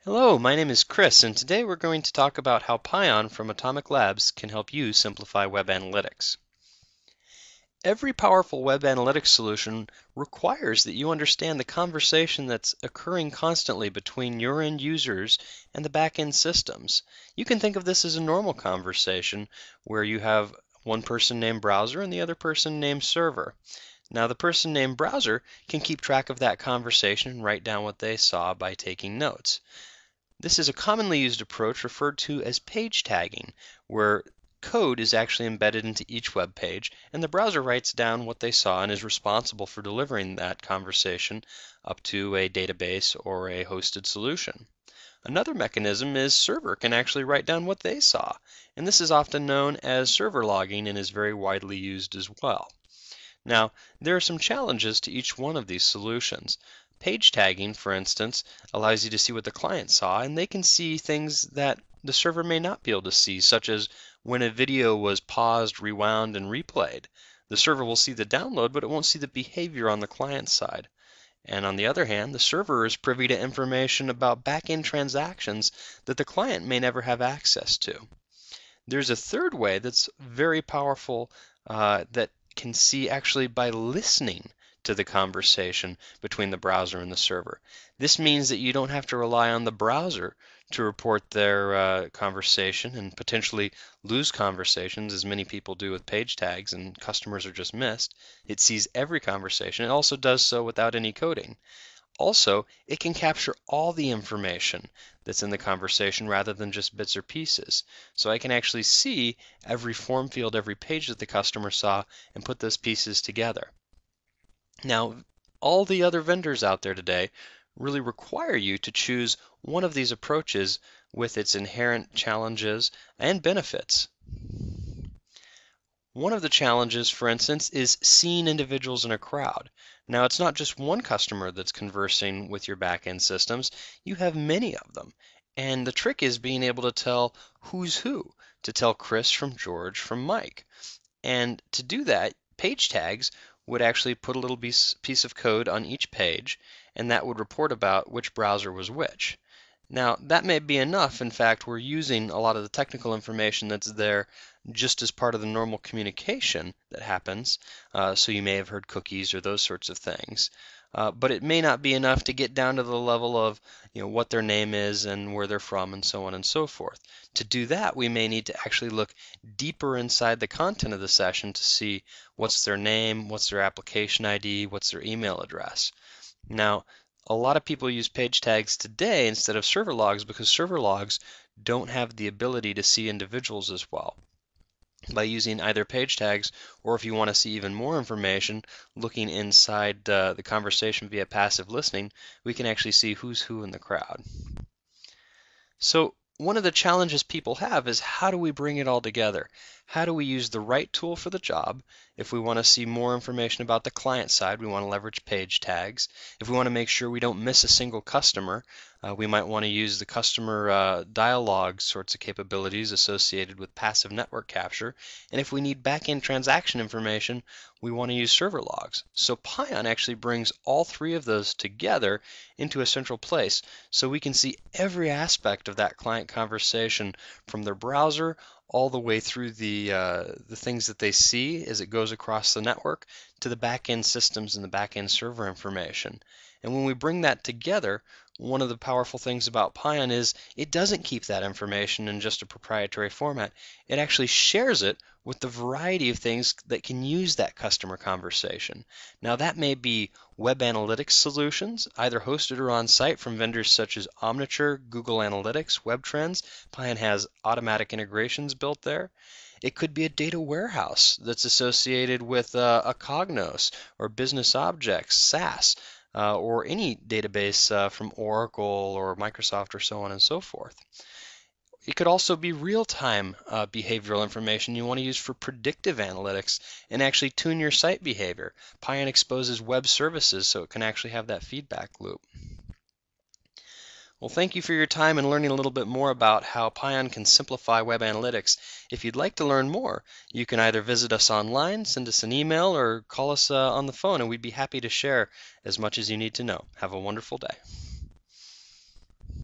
Hello, my name is Chris, and today we're going to talk about how Pion from Atomic Labs can help you simplify web analytics. Every powerful web analytics solution requires that you understand the conversation that's occurring constantly between your end users and the back-end systems. You can think of this as a normal conversation where you have one person named browser and the other person named server. Now, the person named browser can keep track of that conversation and write down what they saw by taking notes. This is a commonly used approach referred to as page tagging, where code is actually embedded into each web page, and the browser writes down what they saw and is responsible for delivering that conversation up to a database or a hosted solution. Another mechanism is server can actually write down what they saw, and this is often known as server logging and is very widely used as well. Now, there are some challenges to each one of these solutions. Page tagging, for instance, allows you to see what the client saw, and they can see things that the server may not be able to see, such as when a video was paused, rewound, and replayed. The server will see the download, but it won't see the behavior on the client side. And on the other hand, the server is privy to information about back-end transactions that the client may never have access to. There's a third way that's very powerful that can see actually by listening to the conversation between the browser and the server. This means that you don't have to rely on the browser to report their conversation and potentially lose conversations, as many people do with page tags and customers are just missed. It sees every conversation. It also does so without any coding. Also, it can capture all the information that's in the conversation rather than just bits or pieces. So I can actually see every form field, every page that the customer saw, and put those pieces together. Now, all the other vendors out there today really require you to choose one of these approaches with its inherent challenges and benefits. One of the challenges, for instance, is seeing individuals in a crowd. Now, it's not just one customer that's conversing with your back-end systems. You have many of them. And the trick is being able to tell who's who, to tell Chris from George from Mike. And to do that, page tags would actually put a little piece of code on each page, and that would report about which browser was which. Now, that may be enough. In fact, we're using a lot of the technical information that's there just as part of the normal communication that happens. So you may have heard cookies or those sorts of things. But it may not be enough to get down to the level of what their name is and where they're from and so on and so forth. To do that, we may need to actually look deeper inside the content of the session to see what's their name, what's their application ID, what's their email address. Now, a lot of people use page tags today instead of server logs because server logs don't have the ability to see individuals as well. By using either page tags, or if you want to see even more information, looking inside the conversation via passive listening, we can actually see who's who in the crowd. So one of the challenges people have is, how do we bring it all together? How do we use the right tool for the job? If we want to see more information about the client side, we want to leverage page tags. If we want to make sure we don't miss a single customer, we might want to use the customer dialogue sorts of capabilities associated with passive network capture. And if we need back-end transaction information, we want to use server logs. So Pion actually brings all three of those together into a central place, so we can see every aspect of that client conversation from their browser all the way through the things that they see as it goes across the network to the back-end systems and the back-end server information. And when we bring that together, one of the powerful things about Pion is it doesn't keep that information in just a proprietary format. It actually shares it with the variety of things that can use that customer conversation. Now, that may be web analytics solutions, either hosted or on-site from vendors such as Omniture, Google Analytics, Web Trends. Pion has automatic integrations built there. It could be a data warehouse that's associated with a Cognos or Business Objects, SAS, or any database from Oracle or Microsoft or so on and so forth. It could also be real-time behavioral information you want to use for predictive analytics and actually tune your site behavior. Pion exposes web services so it can actually have that feedback loop. Well, thank you for your time and learning a little bit more about how Pion can simplify web analytics. If you'd like to learn more, you can either visit us online, send us an email, or call us on the phone, and we'd be happy to share as much as you need to know. Have a wonderful day.